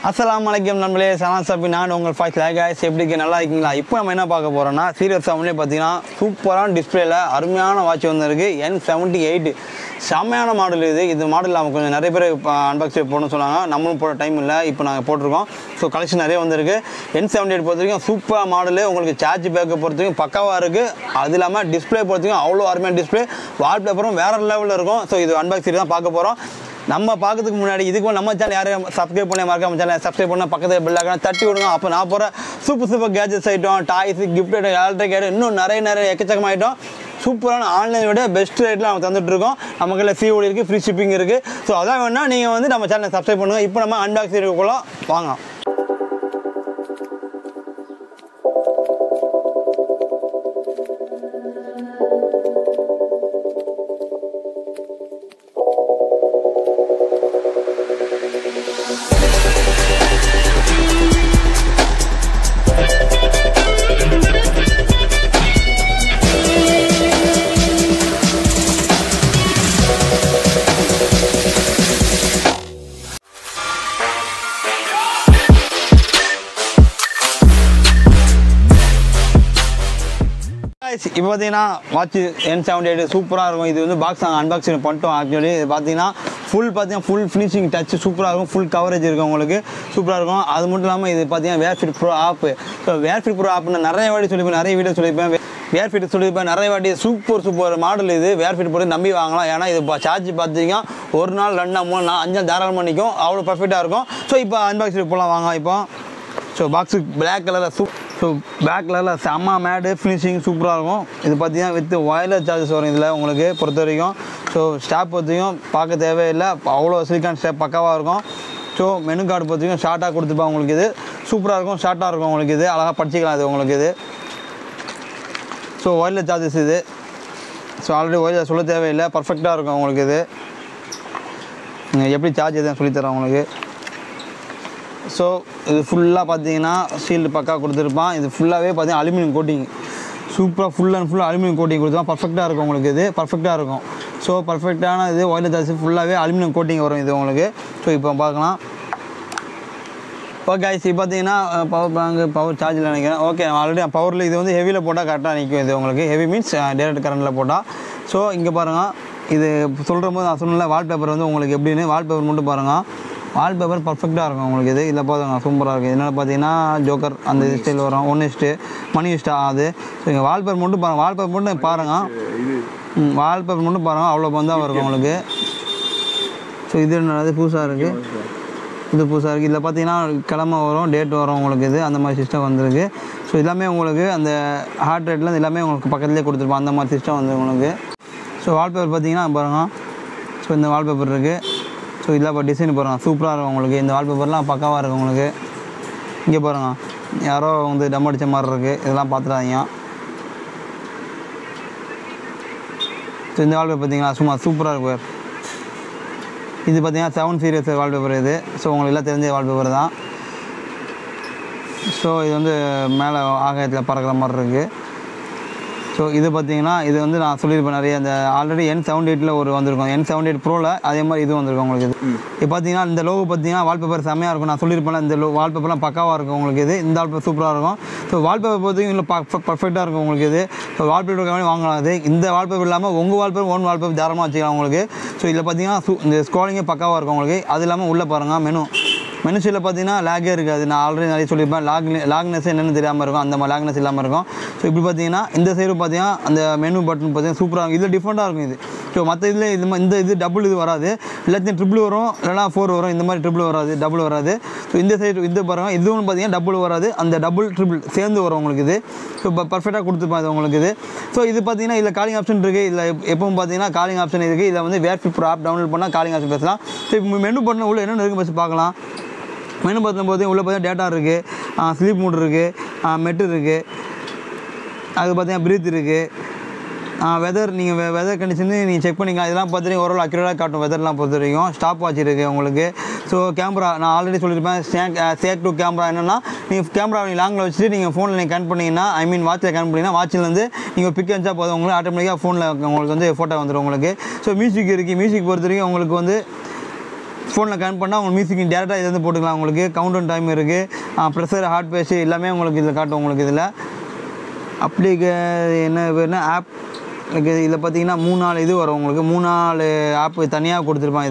Assalamualaikum நண்பர்களே சலாம் சாப்பி நான் உங்கள் ஃபைஸ் கைஸ் எப்படி இருக்கீங்க நல்லா இருக்கீங்களா இப்போ நம்ம என்ன பார்க்க போறோம்னா சீரியஸ் சவுண்ட்லயே பார்த்தீங்கன்னா சூப்பரான டிஸ்ப்ளேல அருமையான வாட்ச் வந்திருக்கு N78 செமையான மாடல் இது மாடல் நம்ம கொஞ்சம் நிறைய பேர் அன்பாக்சிங் போடணும்னு சொன்னாங்க நம்மளும் போட டைம் இல்லை இப்போ நாங்கள் போட்டிருக்கோம் ஸோ கலெக்ஷன் நிறைய வந்திருக்கு N78 பொறுத்த வரைக்கும் சூப்பர் மாடலு உங்களுக்கு சார்ஜ் பேக்கை பொறுத்த வரைக்கும் பக்காவாக இருக்குது அது இல்லாமல் டிஸ்பிளே பொறுத்த வரைக்கும் அவ்வளோ அருமையான டிஸ்பிளே வால்பேப்பரும் வேறு லெவலில் இருக்கும் ஸோ இது அன்பாக்சிங் தான் பார்க்க போகிறோம் நம்ம பார்க்கறதுக்கு முன்னாடி இதுக்கு நம்ம சேனல் யாரும் சப்ஸ்கிரைப் பண்ண மறக்காம சேனல் சப்ஸ்கிரைப் பண்ணால் பக்கத்தில் பெல் ஐகானை தட்டி விடுங்க அப்போ நான் போகிற super gadgets item toys gift item electric item இன்னும் நிறைய எக்கச்சக்கமாக ஐட்டம் சூப்பரான ஆன்லைன் விட பெஸ்ட் ரேட்டில் நம்ம தந்துட்டுருக்கோம் நமக்குள்ள ஃப்ரீ இருக்குது ஃப்ரீ ஷிப்பிங் இருக்குது ஸோ அதான் வேணால் நீங்கள் வந்து நம்ம சேனலை சப்ஸ்கிரைப் பண்ணுங்கள் இப்போ நம்ம அன்பாக்சிங்குள்ள வாங்க இப்போ பார்த்தீங்கன்னா வாட்ச் N78 சூப்பராக இருக்கும் இது வந்து பாக்ஸ் நாங்கள் அன்பாக்சிங் பண்ணிட்டோம் ஆக்சுவலி இது பார்த்தீங்கன்னா ஃபுல் ஃபினிஷிங் டச் சூப்பராக இருக்கும் ஃபுல் கவரேஜ் இருக்கும் உங்களுக்கு சூப்பராக இருக்கும் அது மட்டும் இல்லாமல் இது பார்த்தீங்கன்னா wearfitpro ஆப் ஸோ wearfitpro ஆப்னு நிறைய வாட்டி சொல்லியிருப்பேன் நிறைய வீடியோ சொல்லியிருப்பேன் wearfit சொல்லியிருப்பேன் நிறைய வாட்டி சூப்பர் மாடல் இது wearfitpro நம்பி வாங்கலாம் ஏன்னா இது சார்ஜ் பார்த்தீங்கன்னா ஒரு நாள் 2 நாள் 3 நாள் 5 நாள் தாராளமாக நிற்கும் அவ்வளோ பர்ஃபெக்டாக இருக்கும் ஸோ இப்போ அன்பாக்சிங் போகலாம் வாங்க இப்போ ஸோ பாக்ஸு பிளாக் கலரில் ஸோ பேக் கலரில் செம்ம மேடு ஃபினிஷிங் சூப்பராக இருக்கும் இது பார்த்தீங்கன்னா வித் ஒயர்லெஸ் சார்ஜஸ் வரும் இதில் உங்களுக்கு பொறுத்த வரைக்கும் ஸோ ஸ்டாப் பொறுத்தையும் பார்க்க தேவையில்லை அவ்வளோ சிலிக்கான் ஸ்டாப் பக்காவாக இருக்கும் ஸோ மெனு கார்டு பொறுத்தையும் ஷார்ட்டாக கொடுத்துருப்பாங்க உங்களுக்கு இது சூப்பராக இருக்கும் ஷார்ட்டாக இருக்கும் உங்களுக்கு இது அழகாக படிச்சிக்கலாம் இது உங்களுக்கு இது ஸோ ஒயர்லெஸ் சார்ஜஸ் இது ஸோ ஆல்ரெடி ஒயர்லெஸ் சொல்ல தேவையில்லை பர்ஃபெக்டாக இருக்கும் உங்களுக்கு இது எப்படி சார்ஜ் எதுவும் சொல்லித்தரேன் உங்களுக்கு ஸோ இது ஃபுல்லாக பார்த்தீங்கன்னா ஷீல்டு பக்கா கொடுத்துருப்பான் இது ஃபுல்லாகவே பார்த்தீங்கன்னா அலுமினியம் கோட்டிங் சூப்பராக ஃபுல் அலுமினியம் கோட்டிங் கொடுத்துருப்பான் பர்ஃபெக்டாக இருக்கும் உங்களுக்கு இது பர்ஃபெக்டாக இருக்கும் ஸோ பர்ஃபெக்டான இது ஒயர்லெஸ் சார்ஜ் ஃபுல்லாகவே அலுமினியம் கோட்டிங் வரும் இது உங்களுக்கு ஸோ இப்போ பார்க்கலாம் ஓகே இப்போ பார்த்தீங்கன்னா பவர் சார்ஜில் நினைக்கிறேன் ஓகே ஆல்ரெடி பவரில் இது வந்து ஹெவியில் போட்டால் கரெக்டாக நிற்கும் இது உங்களுக்கு ஹெவி மீன்ஸ் டேரக்ட் கரண்டில் போட்டால் ஸோ இங்கே பாருங்கள் இது சொல்கிற போது நான் சொன்னல வால்பேப்பர் வந்து உங்களுக்கு எப்படின்னு வால்பேப்பர் மட்டும் பாருங்கள் வால்பேப்பர் பர்ஃபெக்டாக இருக்கும் உங்களுக்கு இது பாருங்க சூப்பராக இருக்குது இதனால் பார்த்தீங்கன்னா ஜோக்கர் அந்த ஸ்டைல் வரும் 1:1 மணி இஷ்டா அது ஸோ இங்கே வால்பேப்பர் மட்டும் பாருங்கள் வால்பேப்பர் மட்டும் பாருங்கள் வால்பேப்பர் மட்டும் பாருங்கள் அவ்வளோ பந்தாக இருக்கும் உங்களுக்கு ஸோ இது என்னது புதுசாக இருக்குது இது புதுசாக இருக்குது இதில் பார்த்தீங்கன்னா கிழமை வரும் டேட் வரும் உங்களுக்கு இது அந்த மாதிரி சிஸ்டம் வந்திருக்கு ஸோ எல்லாமே உங்களுக்கு அந்த ஹார்ட் ரேட்லேருந்து எல்லாமே உங்களுக்கு பக்கத்துலேயே கொடுத்துருப்போம் அந்த மாதிரி சிஸ்டம் வந்து உங்களுக்கு ஸோ வால்பேப்பர் பார்த்தீங்கன்னா பாருங்கள் ஸோ இந்த வால்பேப்பர் இருக்குது ஸோ இதில் இப்போ டிசைன் பாருங்கள் சூப்பராக இருக்கும் உங்களுக்கு இந்த வால்பேப்பர்லாம் பக்காவாக இருக்கும் உங்களுக்கு இங்கே பாருங்கள் யாரோ வந்து டம் அடித்த மாதிரி இருக்குது இதெல்லாம் பார்த்துடாதீங்க ஸோ இந்த வால்பேப்பர் பார்த்தீங்கன்னா சும்மா சூப்பராக இருக்கும் இது பார்த்தீங்கன்னா 7 சீரியஸ் வால்பேப்பர் இது ஸோ உங்களுக்கு எல்லாம் தெரிஞ்ச வால்பேப்பர் தான் ஸோ இது வந்து மேலே ஆகாயத்தில் பறக்கிற மாதிரி இருக்குது ஸோ இது பார்த்தீங்கன்னா இது வந்து நான் சொல்லியிருப்பேன் நிறைய அந்த ஆல்ரெடி N78 ஒரு வந்திருக்கும் N78 ப்ரோவில் அதே மாதிரி இது வந்திருக்கும் உங்களுக்கு இது பார்த்தீங்கன்னா இந்த லோகோ பார்த்தீங்கன்னா வால்பேப்பர் செம்மையாக இருக்கும் நான் சொல்லியிருப்பேன் இந்த வால்பேப்பர்லாம் பக்காவாக இருக்கும் உங்களுக்கு இது இந்த வால்பேப்பர் சூப்பராக இருக்கும் ஸோ வால்பேப்பர் பார்த்தீங்கன்னா இல்லை பர்ஃபெக்டாக இருக்கும் உங்களுக்கு இது ஸோ வால்பேப்பர் வாங்கலாம் அது இந்த வால்பேப்பர் இல்லாமல் உங்கள் வால்பேப்பர் ஓன் வால்பேப்பர் தாராளமாக வச்சுக்கலாம் உங்களுக்கு ஸோ இதில் பார்த்தீங்கன்னா இந்த ஸ்க்ரோலிங்கே பக்காவாக இருக்கும் உங்களுக்கு அது இல்லாமல் உள்ளே பாருங்கள் மெனு சைடில் பார்த்தீங்கன்னா லேகே இருக்காது நான் ஆல்ரெடி நிறைய சொல்லியிருப்பேன் லாக்னஸ் என்னென்னு தெரியாமல் இருக்கும் அந்த மாதிரி லாக்னஸ் இல்லாமல் இருக்கும் ஸோ இப்படி பார்த்தீங்கன்னா இந்த சைடு பார்த்தீங்கன்னா அந்த மெனு பட்டன் பார்த்தீங்கன்னா சூப்பராக இருக்கும் இதில் டிஃப்ரெண்ட்டாக இருக்கும் இது ஸோ மற்ற இதில் இந்த டபுள் இது வராது எல்லாத்தையும் ட்ரிபிள் வரும் இல்லைனா 4 வரும் இந்த மாதிரி ட்ரிபிள் வராது டபுள் வராது ஸோ இந்த சைடு இது பாருங்கள் இதுவும் பார்த்தீங்கன்னா டபுள் வராது அந்த டபுள் ட்ரிபிள் சேர்ந்து வரும் உங்களுக்கு இது ஸோ பர்ஃபெக்டாக கொடுத்துருப்பேன் இது உங்களுக்கு இது ஸோ இது பார்த்தீங்கன்னா இதில் காலிங் ஆப்ஷன் இருக்குது இதில் எப்பவும் பார்த்தீங்கன்னா காலிங் ஆப்ஷன் இருக்குது இதில் வந்து wearfitpro ஆப் டவுன்லோட் பண்ணால் காலிங் ஆப்ஷன் பேசலாம் ஸோ இப்போ மெனு பண்ண உள்ள என்னென்ன இருக்குது பஸ் பார்க்கலாம் மெனு பார்க்கும்போது உள்ளே பார்த்தீங்கன்னா டேட்டா இருக்குது ஸ்லீப் மோட் இருக்குது மெட்டு இருக்குது அது பார்த்தீங்கன்னா ப்ரீத் இருக்குது வெதர் நீங்கள் வெதர் கண்டிஷன் நீங்கள் செக் பண்ணிக்கலாம் இதெல்லாம் பார்த்தீங்கன்னா ஓரளவு அக்யூரேட்டாக காட்டும் வெதர்லாம் பொறுத்த வரைக்கும் ஸ்டாப் வாட்ச் இருக்குது உங்களுக்கு ஸோ கேமரா நான் ஆல்ரெடி சொல்லியிருப்பேன் சேக் டு கேமரா என்னென்னா நீங்கள் கேமரா நீங்கள் லாங்கில் வச்சுட்டு நீங்கள் ஃபோனில் நீங்கள் கேன் பண்ணிங்கன்னா வாட்சில் கேன் பண்ணிங்கன்னா வாட்சிலேருந்து நீங்கள் பிக் அடிச்சா போதும் உங்களுக்கு ஆட்டோமேட்டிக்காக ஃபோனில் உங்களுக்கு வந்து ஃபோட்டோ வந்துடும் உங்களுக்கு ஸோ மியூசிக் இருக்குது மியூசிக் பொறுத்த வரைக்கும் உங்களுக்கு வந்து ஃபோனில் கனெக்ட் பண்ணால் உங்களுக்கு மியூசிக் டேரெக்டாக இது வந்து போட்டுக்கலாம். உங்களுக்கு கவுண்ட் டவுன் டைம் இருக்குது, ப்ரெஷர், ஹார்ட் பேஸ் எல்லாமே உங்களுக்கு இதில் காட்டும். உங்களுக்கு இதில் என்ன ஆப் இருக்குது. இதில் பார்த்தீங்கன்னா 3-4 இது வரும். உங்களுக்கு 3-4 ஆப்பு தனியாக கொடுத்துருப்பாங்க.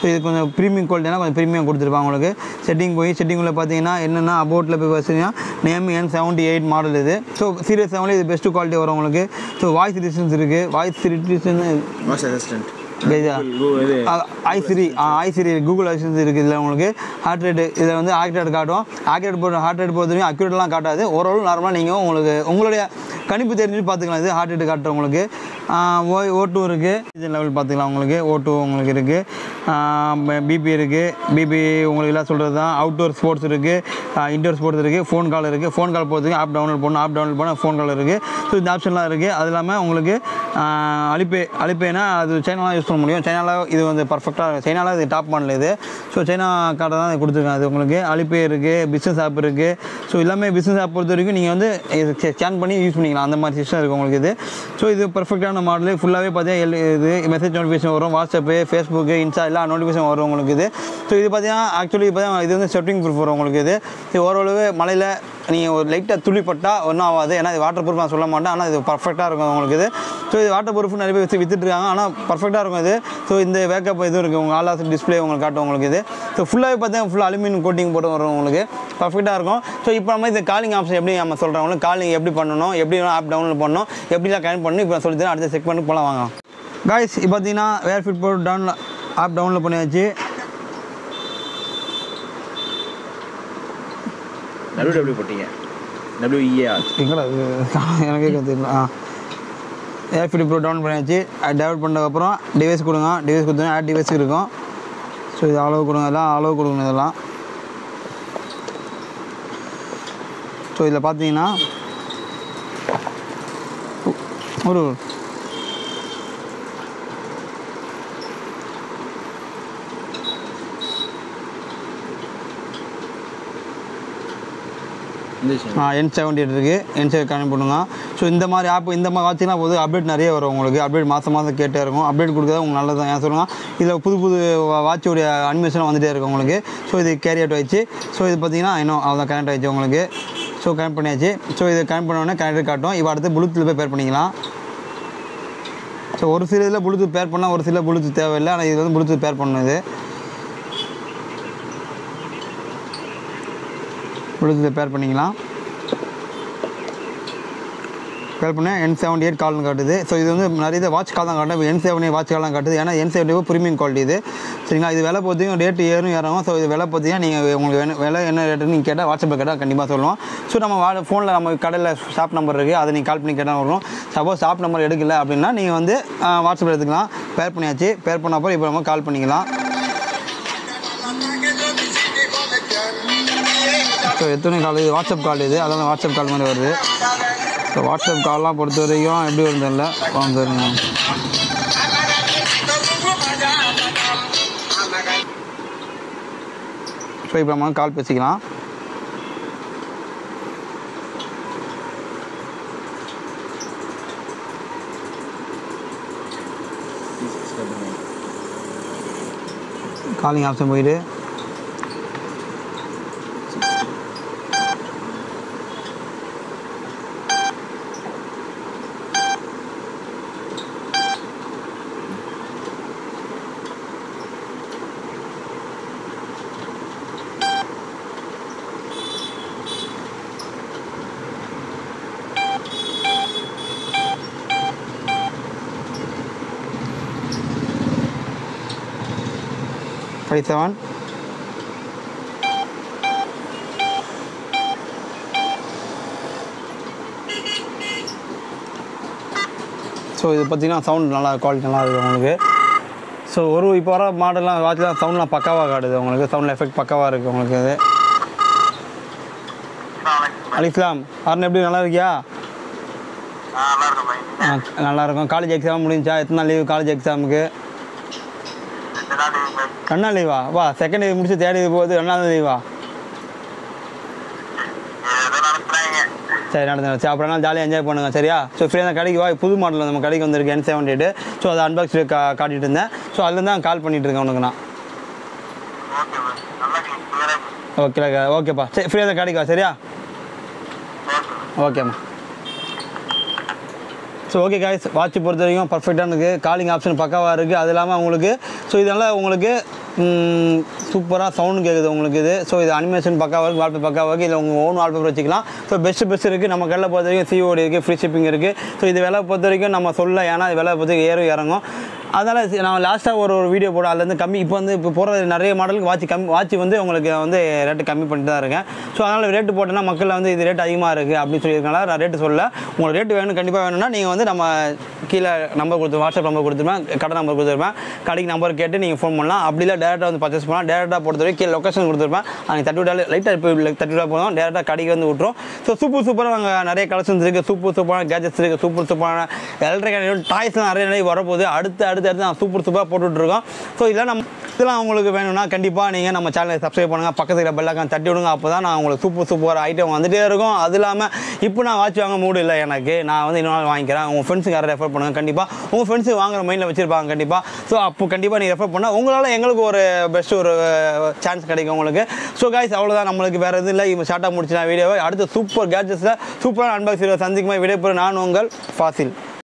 இது கொஞ்சம் ப்ரீமியம் குவாலிட்டினா கொஞ்சம் ப்ரீமியம் கொடுத்துருப்பாங்க. உங்களுக்கு செட்டிங்குள்ளே பார்த்தீங்கன்னா என்னென்னா அபவுட்டில் போய் பார்த்தீங்கன்னா நேம் N78 மாடல் இது. ஸோ சீரியஸ் செவனில் இது பெஸ்ட்டு குவாலிட்டி வரும் உங்களுக்கு. ஸோ வாய்ஸ் ரெசிஸ்டன்ஸ் இருக்குது. வாய்ஸ் ரெசிஸ்டன்ட் ஐசிரி கூகுள் அசிஸ்டன்ஸ் இருக்குது. இதில் உங்களுக்கு ஹார்ட் ரேட்டு இதில் வந்து ஆக்யூரேட் காட்டும். ஹார்ட் ரேட் பொறுத்தவரைக்கும் அக்யூரேட்லாம் காட்டாது. ஓரளவு நார்மலாக நீங்கள் உங்களுக்கு உங்களுடைய கணிப்பு தெரிஞ்சுட்டு பார்த்துக்கலாம். இது ஹார்ட் ரேட்டு காட்டுறோம் உங்களுக்கு. O2 இருக்குது. ஆக்சிஜன் லெவல் பார்த்துக்கலாம். உங்களுக்கு O2 உங்களுக்கு இருக்குது. பிபி இருக்குது. பிபி உங்களுக்கு எல்லாம் சொல்கிறது தான். அவுட்டோர் ஸ்போர்ட்ஸ் இருக்குது, இன்டோர் ஸ்போர்ட்ஸ் இருக்குது, ஃபோன் கால் இருக்குது. ஃபோன் கால் போகிறதுக்கு ஆப் டவுன்லோட் பண்ணால் ஃபோன் கால் இருக்குது. ஸோ இந்த ஆப்ஷன்லாம் இருக்குது. அது இல்லாமல் உங்களுக்கு அலிப்பேனா அது சைனாலாம் யூஸ் பண்ண முடியும். சைனாவில் இது வந்து பர்ஃபெக்டாக சைனாவில் இது டாப் மாடல் இது. ஸோ சைனா கார்டை தான் கொடுத்துருக்காங்க. அது உங்களுக்கு அலிப்பே இருக்குது, பிஸ்னஸ் ஆப் இருக்குது. ஸோ எல்லாமே பிஸ்னஸ் ஆப் பொறுத்த வரைக்கும் நீங்கள் வந்து ஸ்கேன் பண்ணி யூஸ் பண்ணிக்கலாம். அந்த மாதிரி சிஸ்டம் இருக்குது உங்களுக்கு இது. ஸோ இது பர்ஃபெக்டான மாடல். ஃபுல்லாகவே பார்த்தீங்கன்னா இது மெசேஜ் நோட்டிஃபிகேஷன் வரும். வாட்ஸ்அப்பு, ஃபேஸ்புக்கு, இன்ஸ்டா எல்லா நோட்டிஃபிகேஷன் வரும் உங்களுக்கு இது. ஸோ இது பார்த்தீங்கன்னா ஆக்சுவலி பார்த்தீங்கன்னா இது வந்து செட்டிங் ப்ரூஃப் வரும் உங்களுக்கு இது. ஓரளவு மழையில் நீங்கள் ஒரு லைட்டாக துளிப்பட்டால் ஒன்றும் ஆகாது. ஏன்னா இது வாட்டர் ப்ரூஃப் நான் சொல்ல மாட்டேன். ஆனால் இது பர்ஃபெக்டாக இருக்கும் உங்களுக்கு இது. ஸோ இது வாட்டர் ப்ரூஃப் நிறைய பேர் விற்றுட்ருக்காங்க. ஆனால் பர்ஃபெக்டாக இருக்கும் இது. ஸோ இந்த வேக்கப் இது இருக்குது. உங்கள் ஆல் டிஸ்பிளே உங்களுக்கு காட்டும் உங்களுக்கு இது. ஸோ ஃபுல்லாகவே பார்த்தீங்கன்னா ஃபுல்லாக அலுமினியம் கோட்டிங் போட்டு வரும் உங்களுக்கு. பர்ஃபெக்டாக இருக்கும். ஸோ இப்போ நம்ம இந்த காலிங் ஆப்ஷன் எப்படி நம்ம சொல்கிறவங்களுக்கு காலிங் எப்படி பண்ணணும், எப்படி ஆப் டவுன்லோட் பண்ணணும், எப்படிலாம் கனெக்ட் பண்ணணும் இப்போ சொல்லி தரேன். அடுத்த செக் பண்ணி போகலாம் வாங்க காய்ஸ். இப்போ பார்த்தீங்கன்னா wearfitpro ஆப் டவுன்லோட் பண்ணியாச்சு. WW போட்டீங்க WEAR எங்கடா எனக்கே தெரியல. wearfitpro டவுன்லோட் பண்ணியாச்சு. டவுன்லோட் பண்ணதுக்கப்புறம் டிவைஸ் கொடுங்க. டிவைஸ் கொடுத்தோன்னா ஆட் டிவைஸ் இருக்கும். ஸோ இது அளவு கொடுங்க. இதெல்லாம் அளவு கொடுக்கணும் இதெல்லாம். ஸோ இதில் பார்த்தீங்கன்னா ஒரு N78 இருக்குது. N78 கனெக்ட் பண்ணுங்க. ஸோ இந்த மாதிரி ஆப் இந்த மாதிரி வாட்சிங்கன்னா போது அப்டேட் நிறைய வரும் உங்களுக்கு. அப்டேட் மாதம் கேட்டே இருக்கும். அப்டேட் கொடுக்குறது உங்களுக்கு நல்லது தான். ஏன் சொல்லுங்கள், இதில் புது வாட்சோடைய அனிமேஷன் வந்துகிட்டே இருக்கும் உங்களுக்கு. ஸோ இது கேரி அவுட் ஆயிடுச்சு. ஸோ இது பார்த்தீங்கன்னா இன்னும் அவ்வளோதான் கனெக்ட் ஆகிடுச்சு உங்களுக்கு. ஸோ கனெக்ட் பண்ணியாச்சு. ஸோ இது கனெக்ட் பண்ணோடனே கனெக்ட் காட்டும். இப்போ அடுத்து ப்ளூடூத்தில் போய் பேர் பண்ணிக்கலாம். ஸோ ஒரு சில இதில் ப்ளூடூத் பேர் பண்ணால் ஒரு சில ப்ளூடூத் தேவையில்லை. ஆனால் இது வந்து ப்ளூடூத் பேர் பண்ணணும். இது ப்ளூடூத்தில் பேர் பண்ணிக்கலாம். பேர் பண்ணால் N78 கால்னு காட்டுது. ஸோ இது வந்து நிறைய வாட்ச் கால் தான் காட்டும். இப்போ N78 வாட்ச் கால் தான் காட்டுது. ஏன்னா N78 ப்ரீமியம் குவாலிட்டி இது. சரிங்களா, இது விலை பார்த்தீங்கன்னா ரேட்டு ஏறும் இறங்கும். ஸோ இது விலை பார்த்தீங்கன்னா நீங்கள் உங்களுக்கு விலை என்ன ரேட்டுன்னு நீங்கள் கேட்டால் வாட்ஸ்அப்பில் கேட்டால் கண்டிப்பாக சொல்லுவோம். ஸோ நம்ம ஃபோனில் நம்ம கடையில் ஷாப் நம்பர் இருக்குது. அதை நீங்கள் கால் பண்ணி கேட்டால் வரும். சப்போஸ் ஷாப் நம்பர் எடுக்கல அப்படின்னா நீங்கள் வந்து வாட்ஸ்அப்பில் எடுத்துக்கலாம். பேர் பண்ணியாச்சு. பேர் பண்ண அப்புறம் இப்போ நம்ம கால் பண்ணிக்கலாம். ஸோ எத்தனை கால் இது வாட்ஸ்அப் கால் இது. அதெல்லாம் வாட்ஸ்அப் கால் மாதிரி வருது. ஸோ வாட்ஸ்அப் கால்லாம் பொறுத்த வரைக்கும் எப்படி வருதில்ல வந்துருங்க. ஸோ இப்போ நம்ம கால் பேசிக்கலாம். காலிங் ஆப்ஷன் போயிட்டு $57. ஸோ இது பார்த்தீங்கன்னா சவுண்ட் நல்லா குவாலிட்டி நல்லா இருக்குது உங்களுக்கு. ஸோ இப்போ வர மாடல்லாம் வாட்ச்லாம் சவுண்ட்லாம் பக்காவாக காட்டுது உங்களுக்கு. சவுண்ட் எஃபெக்ட் பக்காவாக இருக்குது உங்களுக்கு. இது அலிஸ்லாம் அருண் எப்படி நல்லா இருக்கியா? நல்லாயிருக்கும். காலேஜ் எக்ஸாம் முடிஞ்சா? எத்தனை நாள் லீவு காலேஜ் எக்ஸாமுக்கு? 2 நாள் லீவா? வா, செகண்ட் இயர் முடிச்சு தேர்ட் இயர் போகுது. 2 நாள் லீவா? சரி நடந்து. சரி அப்புறம் நாள் ஜாலியாக என்ஜாய் பண்ணுங்கள் சரியா? ஸோ ஃப்ரீயாக தான் கடைக்கு வா. புது மாடல் நம்ம கடைக்கு வந்திருக்கு N78. ஸோ அதை அன்பாக்ஸ் காட்டிகிட்டு இருந்தேன். ஸோ அதுலேருந்து தான் கால் பண்ணிகிட்டு இருக்கேன் உனக்கு நான். ஓகே ஓகேப்பா சரி ஃப்ரீயாக தான் கிடைக்கும் சரியா ஓகேம்மா ஸோ ஓகே காய்ஸ் வாட்ச் பொறுத்த வரைக்கும் பர்ஃபெக்டாக இருக்குது காலிங் ஆப்ஷன் பக்காவாக இருக்குது அது இல்லாமல் உங்களுக்கு ஸோ இதெல்லாம் உங்களுக்கு சூப்பராக சவுண்டு கேட்குது உங்களுக்கு இது ஸோ இது அனிமேஷன் பக்காவாக இருக்குது வால்பேப்பர் பக்காவாக இருக்குது இல்லை உங்கள் ஓன் வால்பேப்பர் வச்சுக்கலாம் ஸோ பெஸ்ட் இருக்குது நம்ம கடையில் பொறுத்த வரைக்கும் சிஓடி இருக்குது ஃப்ரீ ஷிப்பிங் இருக்குது ஸோ இது விலை பொறுத்த வரைக்கும் நம்ம சொல்ல ஏன்னா விலை பொறுத்த வரைக்கும் இறங்கும் அதனால் நான் லாஸ்ட்டாக ஒரு வீடியோ போட அதுலேருந்து கம்மி இப்போ போகிற நிறைய மாடலுக்கு வாட்ச் வந்து உங்களுக்கு வந்து ரேட்டு கம்மி பண்ணிட்டு தான் இருக்கேன் ஸோ அதனால் ரேட்டு போட்டேன்னா மக்கள் வந்து இது ரேட் அதிகமாக இருக்குது அப்படின்னு சொல்லியிருக்கனால நான் ரேட்டு சொல்லலை உங்களுக்கு ரேட்டு வேணும் கண்டிப்பாக வேணும்னா நீங்கள் வந்து நம்ம கீழே நம்பர் வாட்ஸ்அப் நம்பர் கொடுத்துருப்பேன் கடை நம்பர் கொடுத்துருப்பேன் கடைக்கு நம்பர் கேட்டு நீங்கள் ஃபோன் பண்ணலாம் அப்படி இல்லை டேரெக்டாக வந்து பர்ச்சேஸ் பண்ணலாம் டேரெக்டாக பொறுத்த வரைக்கும் கீழே லொக்கேஷன் கொடுத்துருப்பேன் அங்கே 30 லைட்டாக இப்போ 30 போதும் டேரெக்டாக கடைக்கு வந்து விட்டுரும் ஸோ சூப்பராக அங்கே நிறைய கலெக்ஷன்ஸ் இருக்குது சூப்பரான கேஜெட்ஸ் இருக்குது சூப்பரான எலக்ட்ரிக் டாய்ஸ்லாம் நிறைய வரப்போகுது அடுத்து நான் சூப்பராக போட்டுட்ருக்கோம் ஸோ இதெல்லாம் உங்களுக்கு வேணும்னா கண்டிப்பாக நீங்கள் நம்ம சேனலை சப்ஸ்கிரைப் பண்ணுங்கள் பக்கத்தில் பெல் ஐக்கான் தட்டி விடுங்க அப்போ தான் நான் உங்களுக்கு சூப்பர் ஐட்டம் வந்துகிட்டே இருக்கும் அது இல்லாமல் இப்போ நான் வாட்ச் வாங்க மூடு இல்லை எனக்கு நான் வந்து இன்னொரு நாள் வாங்கிக்கிறேன் உங்கள் ஃப்ரெண்ட்ஸுக்கு யாரை ரெஃபர் பண்ணுங்கள் கண்டிப்பாக உங்கள் ஃப்ரெண்ட்ஸுக்கு வாங்குற மைண்டில் வச்சுருப்பாங்க கண்டிப்பாக ஸோ அப்போ கண்டிப்பாக நீங்கள் ரெஃபர் பண்ணால் உங்களால் எங்களுக்கு ஒரு பெஸ்ட் ஒரு சான்ஸ் கிடைக்கும் உங்களுக்கு ஸோ காய்ஸ் அவ்வளோதான் நம்மளுக்கு வேறு எதுவும் இல்லை இப்போ ஷார்ட்டாக முடிச்சு நான் வீடியோவை அடுத்து சூப்பர் கேட்ஜெட்ஸில் சூப்பரான அன்பாக்ஸ் வீடியோ சந்திக்குமா விடைபெறும் நான் உங்கள் ஃபாசில்